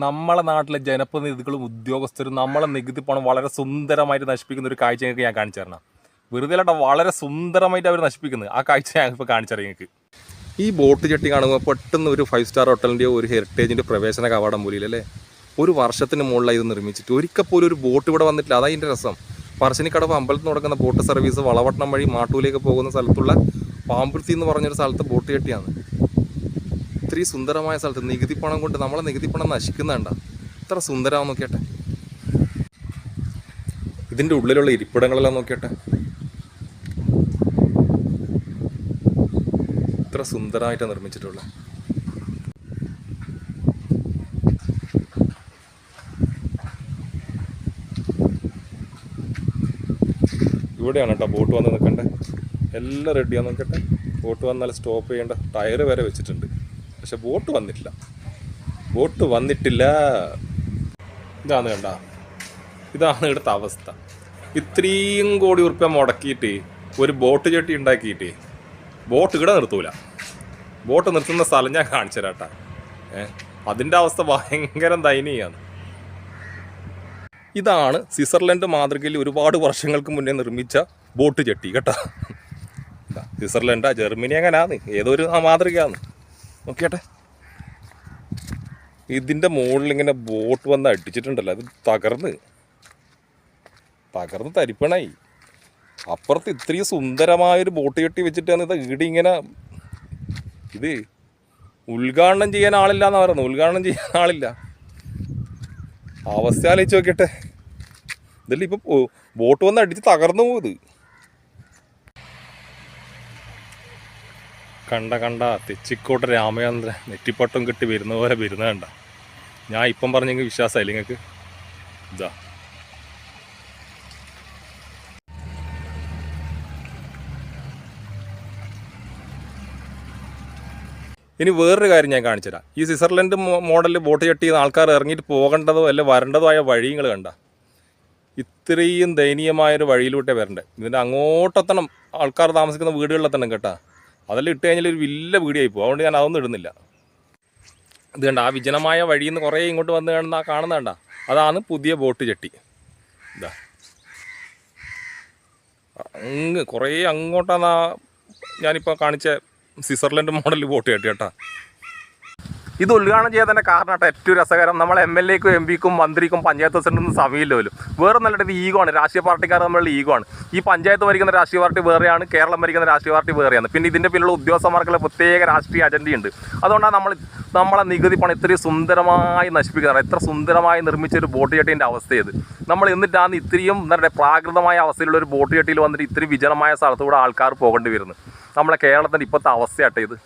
നമ്മളെ നാട്ടിലെ ജനപ്രതിനിധികളും ഉദ്യോഗസ്ഥരും നമ്മളെ നികുതി പണം വളരെ സുന്ദരമായിട്ട് നശിപ്പിക്കുന്ന ഒരു കാഴ്ച ഞങ്ങൾക്ക് ഞാൻ കാണിച്ചു തരണം. വെറുതെ അല്ല, വളരെ സുന്ദരമായിട്ട് അവർ നശിപ്പിക്കുന്നത്. ആ കാഴ്ച ഞങ്ങൾക്ക് കാണിച്ചറിയാം നിങ്ങൾക്ക്. ഈ ബോട്ട് ചട്ടി കാണുമ്പോൾ പെട്ടെന്ന് ഒരു 5 സ്റ്റാർ ഹോട്ടലിൻ്റെയോ ഒരു ഹെറിറ്റേജിൻ്റെ പ്രവേശന കവാടം പോലില്ലല്ലേ. ഒരു വർഷത്തിന് മുകളിലായി ഇത് നിർമ്മിച്ചിട്ട് ഒരിക്കൽ പോലും ഒരു ബോട്ട് ഇവിടെ വന്നിട്ടില്ല. അതാ ഇതിൻ്റെ രസം. പറശ്ശിനിക്കടവ് അമ്പലത്തിൽ നടക്കുന്ന ബോട്ട് സർവീസ് വളവട്ടണം വഴി മാട്ടൂലേക്ക് പോകുന്ന സ്ഥലത്തുള്ള പാമ്പുർത്തി എന്ന് പറഞ്ഞൊരു സ്ഥലത്ത് ബോട്ട് ചട്ടിയാണ്. ഇത്രയും സുന്ദരമായ സ്ഥലത്ത് നികുതി പണം കൊണ്ട് നമ്മളെ നികുതി പണം നശിക്കുന്നുണ്ട. ഇത്ര സുന്ദരമാണെന്ന് നോക്കിയട്ടെ. ഇതിൻ്റെ ഉള്ളിലുള്ള ഇരിപ്പിടങ്ങളെല്ലാം നോക്കിയട്ടെ. ഇത്ര സുന്ദരമായിട്ടാണ് നിർമ്മിച്ചിട്ടുള്ളത്. ഇവിടെയാണ് കേട്ടോ ബോട്ട് വന്ന് നിൽക്കണ്ടേ. എല്ലാം റെഡിയാന്ന് നോക്കട്ടെ. ബോട്ട് വന്നാൽ സ്റ്റോപ്പ് ചെയ്യേണ്ട ടയർ വരെ വെച്ചിട്ടുണ്ട്. പക്ഷെ ബോട്ട് വന്നിട്ടില്ല. ഇതാണ് കണ്ട, ഇതാണ് ഇവിടുത്തെ അവസ്ഥ. ഇത്രയും കോടി ഉറുപ്പ്യ മുടക്കിയിട്ട് ഒരു ബോട്ട് ചട്ടി ഉണ്ടാക്കിയിട്ട് ബോട്ട് ഇവിടെ നിർത്തൂല. ബോട്ട് നിർത്തുന്ന സ്ഥലം ഞാൻ കാണിച്ചു തരാം കേട്ടോ. അതിൻ്റെ അവസ്ഥ ഭയങ്കര ദയനീയമാണ്. ഇതാണ് സ്വിറ്റ്സർലൻഡ് മാതൃകയിൽ ഒരുപാട് വർഷങ്ങൾക്ക് മുന്നേ നിർമ്മിച്ച ബോട്ട് ചട്ടി കേട്ടോ. സ്വിറ്റ്സർലൻഡാ ജർമ്മനി അങ്ങനെയാണ്, ഏതൊരു മാതൃകയാണ് നോക്കിയാട്ടെ. ഇതിൻ്റെ മുകളിൽ ഇങ്ങനെ ബോട്ട് വന്ന് അടിച്ചിട്ടുണ്ടല്ലോ, അത് തകർന്ന് തരിപ്പണായി. അപ്പുറത്ത് ഇത്രയും സുന്ദരമായൊരു ബോട്ട് ചട്ടി വെച്ചിട്ടാണ് ഇത് ഇങ്ങനെ. ഇത് ഉദ്ഘാടനം ചെയ്യാൻ ആളില്ല എന്നാണ് പറയുന്നത്. ഉദ്ഘാടനം ചെയ്യാൻ ആളില്ല. അവസ്ഥ ആലോചിച്ച് നോക്കിയട്ടെ. ഇതല്ലേ ഇപ്പോൾ ബോട്ട് വന്ന് അടിച്ച് തകർന്നു പോകുന്നത്. കണ്ട തെച്ചിക്കോട്ട രാമചന്ദ്രൻ നെറ്റിപ്പട്ടം കെട്ടി വരുന്ന പോലെ വരുന്നത് കണ്ട. ഞാൻ ഇപ്പം പറഞ്ഞെങ്കിൽ വിശ്വാസമായില്ല നിങ്ങൾക്ക്. ഇതാ ഇനി വേറൊരു കാര്യം ഞാൻ കാണിച്ചു തരാം. ഈ സ്വിറ്റ്സർലൻഡ് മോഡലിൽ ബോട്ട് ചട്ടി ആൾക്കാർ ഇറങ്ങിയിട്ട് പോകേണ്ടതോ അല്ലെ വരേണ്ടതോ ആയ വഴികൾ കണ്ട. ഇത്രയും ദയനീയമായൊരു വഴിയിലൂടെ വരണ്ടേ. ഇതിൻ്റെ അങ്ങോട്ടെത്തണം ആൾക്കാർ താമസിക്കുന്ന വീടുകളിലെത്തണം കേട്ടോ. അതെല്ലാം ഇട്ട് കഴിഞ്ഞാൽ ഒരു വലിയ വീഡിയോ പോകും. അതുകൊണ്ട് ഞാൻ അതൊന്നും ഇടുന്നില്ല. ഇത് കണ്ട, ആ വിജനമായ വഴിയിൽ നിന്ന് കുറേ ഇങ്ങോട്ട് വന്ന് കാണുന്ന കണ്ട, അതാണ് പുതിയ ബോട്ട് ചട്ടി. ഇതാ കുറേ അങ്ങോട്ടാണ് ഞാനിപ്പോൾ കാണിച്ച സ്വിറ്റ്സർലൻഡ് മോഡൽ ബോട്ട് ചട്ടി കേട്ടോ. ഇത് ഉദ്ഘാടനം ചെയ്യാൻ തന്നെ കാരണം കേട്ടോ ഏറ്റവും രസകരം. നമ്മളെ MLA-ക്കും MP-ക്കും മന്ത്രിക്കും പഞ്ചായത്ത് പ്രസിഡന്റിനും സമയമില്ല പോലും. വേറെ നല്ലത് ഇത് ഈഗോ ആണ്. രാഷ്ട്രീയ പാർട്ടിക്കാർ തമ്മിലുള്ള ഈഗോ ആണ്. ഈ പഞ്ചായത്ത് ഭരിക്കുന്ന രാഷ്ട്രീയ പാർട്ടി വേറെയാണ്, കേരളം ഭരിക്കുന്ന രാഷ്ട്രീയ പാർട്ടി വേറെയാണ്. പിന്നെ ഇതിൻ്റെ പിന്നിലുള്ള ഉദ്യോഗസ്ഥന്മാർക്കുള്ള പ്രത്യേക രാഷ്ട്രീയ അജണ്ടയുണ്ട്. അതുകൊണ്ടാണ് നമ്മളെ നികുതി പണം ഇത്രയും സുന്ദരമായി നശിപ്പിക്കുന്നത്. എത്ര സുന്ദരമായി നിർമ്മിച്ചൊരു ബോട്ട് ചട്ടീൻ്റെ അവസ്ഥ ഇത്. നമ്മൾ എന്നിട്ടാണ് ഇത്രയും എന്താ പറയുക പ്രാകൃതമായ അവസ്ഥയിലുള്ള ഒരു ബോട്ട് ചട്ടിയിൽ വന്നിട്ട് ഇത്രയും വിജനമായ സ്ഥലത്തുകൂടെ ആൾക്കാർ പോകേണ്ടി വരുന്നത്. നമ്മളെ കേരളത്തിൻ്റെ ഇപ്പോഴത്തെ അവസ്ഥയാട്ടെ ഇത്.